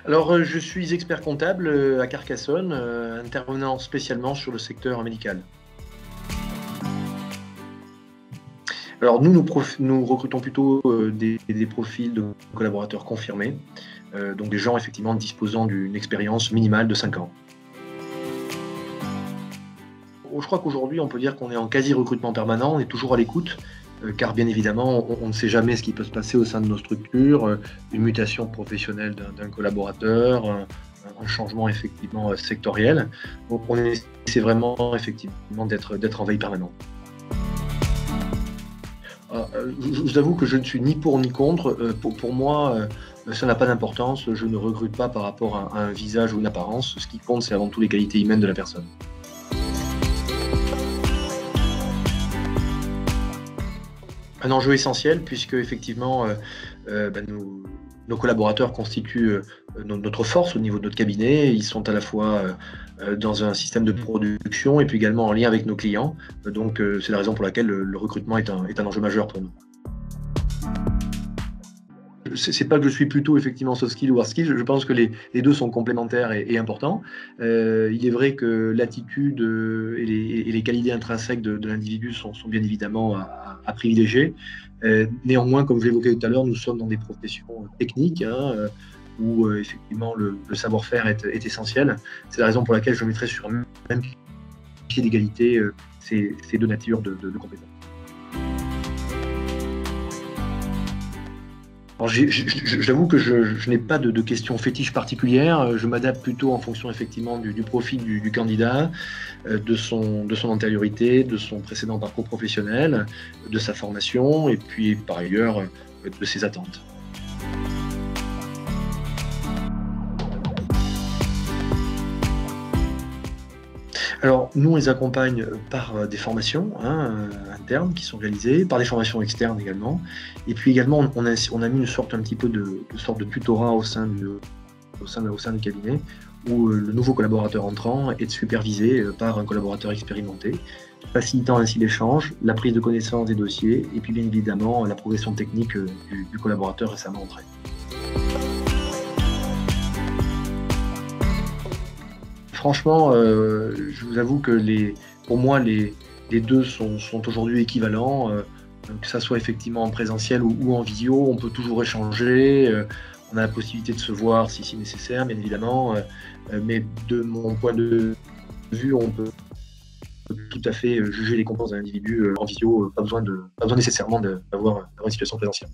Alors, je suis expert comptable à Carcassonne, intervenant spécialement sur le secteur médical. Alors nous recrutons plutôt des profils de collaborateurs confirmés, donc des gens effectivement disposant d'une expérience minimale de 5 ans. Je crois qu'aujourd'hui, on peut dire qu'on est en quasi-recrutement permanent, on est toujours à l'écoute, car bien évidemment, on ne sait jamais ce qui peut se passer au sein de nos structures, une mutation professionnelle d'un collaborateur, un changement effectivement sectoriel. Donc on essaie vraiment effectivement d'être en veille permanente. Je vous avoue que je ne suis ni pour ni contre. Pour moi, ça n'a pas d'importance. Je ne recrute pas par rapport à un visage ou une apparence. Ce qui compte, c'est avant tout les qualités humaines de la personne. Un enjeu essentiel puisque effectivement, nos collaborateurs constituent notre force au niveau de notre cabinet. Ils sont à la fois dans un système de production et puis également en lien avec nos clients. Donc c'est la raison pour laquelle le recrutement est un enjeu majeur pour nous. C'est pas que je suis plutôt effectivement soft skill ou hard skill, je pense que les deux sont complémentaires et importants. Il est vrai que l'attitude et les qualités intrinsèques de l'individu sont bien évidemment à privilégier. Néanmoins, comme je l'évoquais tout à l'heure, nous sommes dans des professions techniques, hein, où effectivement le savoir-faire est essentiel. C'est la raison pour laquelle je mettrai sur un même pied d'égalité ces deux natures de compétences. Alors j'avoue que je n'ai pas de questions fétiches particulières. Je m'adapte plutôt en fonction effectivement du profil du candidat, de son antériorité, de son précédent parcours professionnel, de sa formation et puis par ailleurs de ses attentes. Alors, nous, on les accompagne par des formations, hein, internes qui sont réalisées, par des formations externes également. Et puis également, on a mis une sorte un petit peu de sorte de tutorat au sein du cabinet, où le nouveau collaborateur entrant est supervisé par un collaborateur expérimenté, facilitant ainsi l'échange, la prise de connaissance des dossiers, et puis bien évidemment la progression technique du collaborateur récemment entré. Franchement, je vous avoue que pour moi, les deux sont aujourd'hui équivalents, que ça soit effectivement en présentiel ou en visio. On peut toujours échanger, on a la possibilité de se voir si nécessaire, bien évidemment, mais de mon point de vue, on peut tout à fait juger les compétences d'un individu en visio, pas besoin nécessairement d'avoir une situation présentielle.